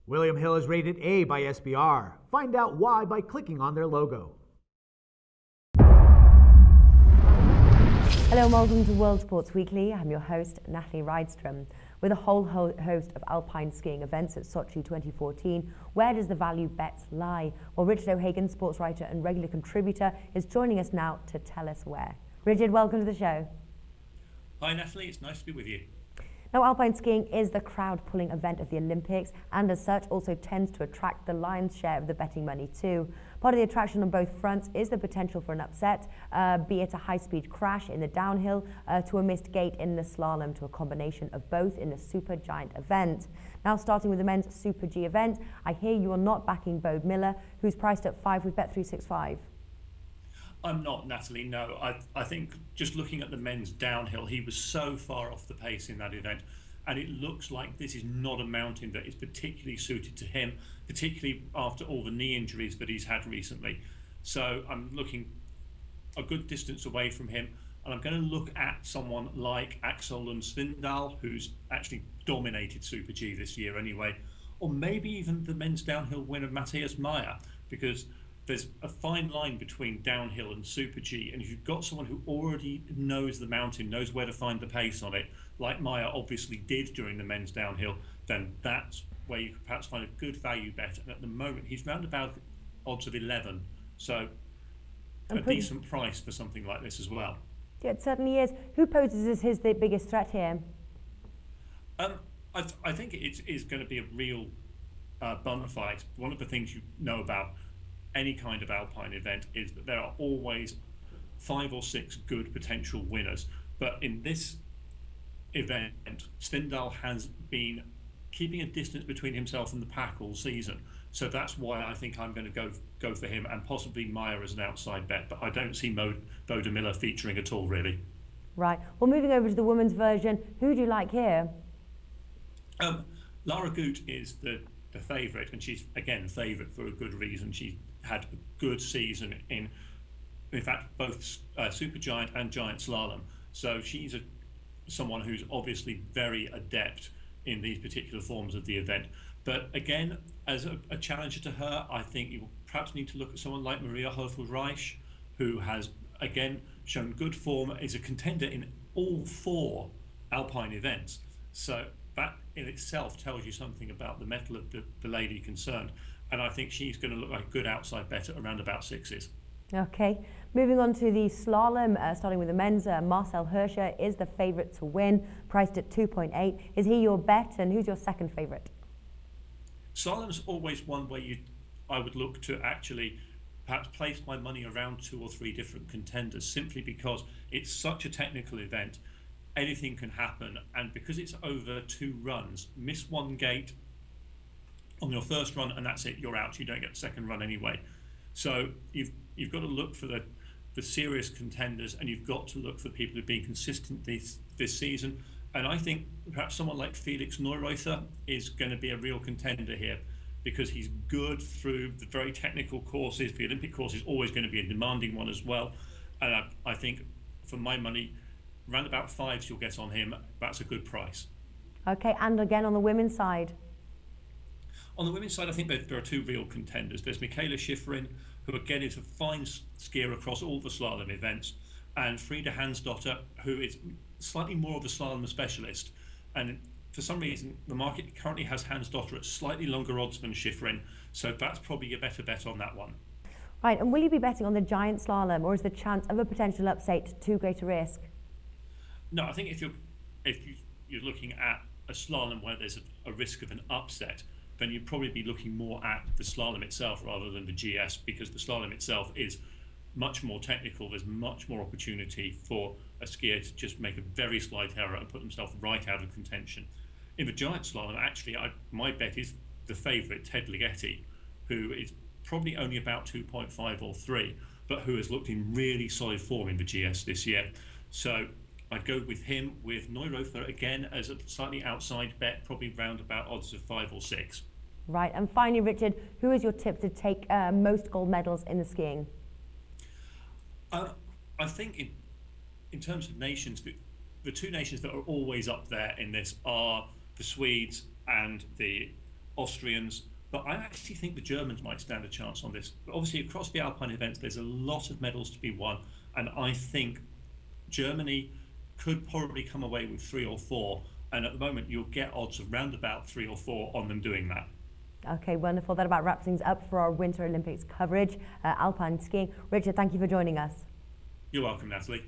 William Hill is rated A by SBR. Find out why by clicking on their logo. Hello and welcome to World Sports Weekly. I'm your host, Natalie Rydstrom. With a whole host of alpine skiing events at Sochi 2014, where does the value bet lie? Well, Richard O'Hagan, sports writer and regular contributor, is joining us now to tell us where. Richard, welcome to the show. Hi Natalie, it's nice to be with you. Now, alpine skiing is the crowd-pulling event of the Olympics, and as such also tends to attract the lion's share of the betting money too. Part of the attraction on both fronts is the potential for an upset, be it a high-speed crash in the downhill, to a missed gate in the slalom, to a combination of both in the supergiant event. Now, starting with the men's SuperG event, I hear you are not backing Bode Miller, who's priced at 5 with Bet365. I'm not, Natalie, no. I think just looking at the men's downhill, he was so far off the pace in that event, and it looks like this is not a mountain that is particularly suited to him, particularly after all the knee injuries that he's had recently. So I'm looking a good distance away from him, and I'm going to look at someone like Axel Lund Svindal, who's actually dominated Super G this year anyway, or maybe even the men's downhill winner Matthias Meyer, because there's a fine line between downhill and Super G, and if you've got someone who already knows the mountain, knows where to find the pace on it, like Meyer obviously did during the men's downhill, then that's where you could perhaps find a good value bet. And at the moment, he's round about odds of 11, so a decent price for something like this as well. Yeah, it certainly is. Who poses as the biggest threat here? I think it is going to be a real bun fight. One of the things you know about any kind of alpine event is that there are always 5 or 6 good potential winners, but in this event Svindal has been keeping a distance between himself and the pack all season, so that's why I think I'm going to go for him, and possibly Meyer as an outside bet, but I don't see Bode Miller featuring at all really. Right, well, moving over to the women's version, who do you like here? Lara Gut is the favourite, and she's again favourite for a good reason. She had a good season in fact both supergiant and giant slalom, so she's someone who's obviously very adept in these particular forms of the event. But again, as a challenger to her, I think you perhaps need to look at someone like Maria Höfel-Reich, who has again shown good form, is a contender in all 4 alpine events, so that in itself tells you something about the mettle of the lady concerned, and I think she's going to look like a good outside bet at around about 6s. Okay, moving on to the slalom, starting with the men's, Marcel Hirscher is the favourite to win, priced at 2.8. Is he your bet, and who's your second favourite? Slalom's always one where I would look to actually perhaps place my money around 2 or 3 different contenders, simply because it's such a technical event. Anything can happen, and because it's over 2 runs, miss one gate on your first run and that's it, you're out. You don't get the second run anyway. So you've got to look for the serious contenders, and you've got to look for people who've been consistent this season. And I think perhaps someone like Felix Neureuther is going to be a real contender here, because he's good through the very technical courses. The Olympic course is always going to be a demanding one as well, and I think for my money, round about 5s you'll get on him. That's a good price. Okay, and again on the women's side? On the women's side, I think there are 2 real contenders. There's Michaela Schifrin, who again is a fine skier across all the slalom events, and Frida Hansdotter, who is slightly more of a slalom specialist. And for some reason, the market currently has Hansdotter at slightly longer odds than Schifrin, so that's probably a better bet on that one. Right, and will you be betting on the giant slalom, or is the chance of a potential upset too great a risk? No, I think if you're looking at a slalom where there's a risk of an upset, then you'd probably be looking more at the slalom itself rather than the GS, because the slalom itself is much more technical. There's much more opportunity for a skier to just make a very slight error and put themselves right out of contention. In the giant slalom, actually, my bet is the favourite, Ted Ligeti, who is probably only about 2.5 or 3, but who has looked in really solid form in the GS this year. So I'd go with him, with Neureuther again as a slightly outside bet, probably round about odds of 5 or 6. Right, and finally, Richard, who is your tip to take most gold medals in the skiing? I think in terms of nations, the 2 nations that are always up there in this are the Swedes and the Austrians, but I actually think the Germans might stand a chance on this. But obviously, across the Alpine events, there's a lot of medals to be won, and I think Germany could probably come away with 3 or 4. And at the moment, you'll get odds of round about 3 or 4 on them doing that. Okay, wonderful. That about wraps things up for our Winter Olympics coverage, Alpine skiing. Richard, thank you for joining us. You're welcome, Natalie.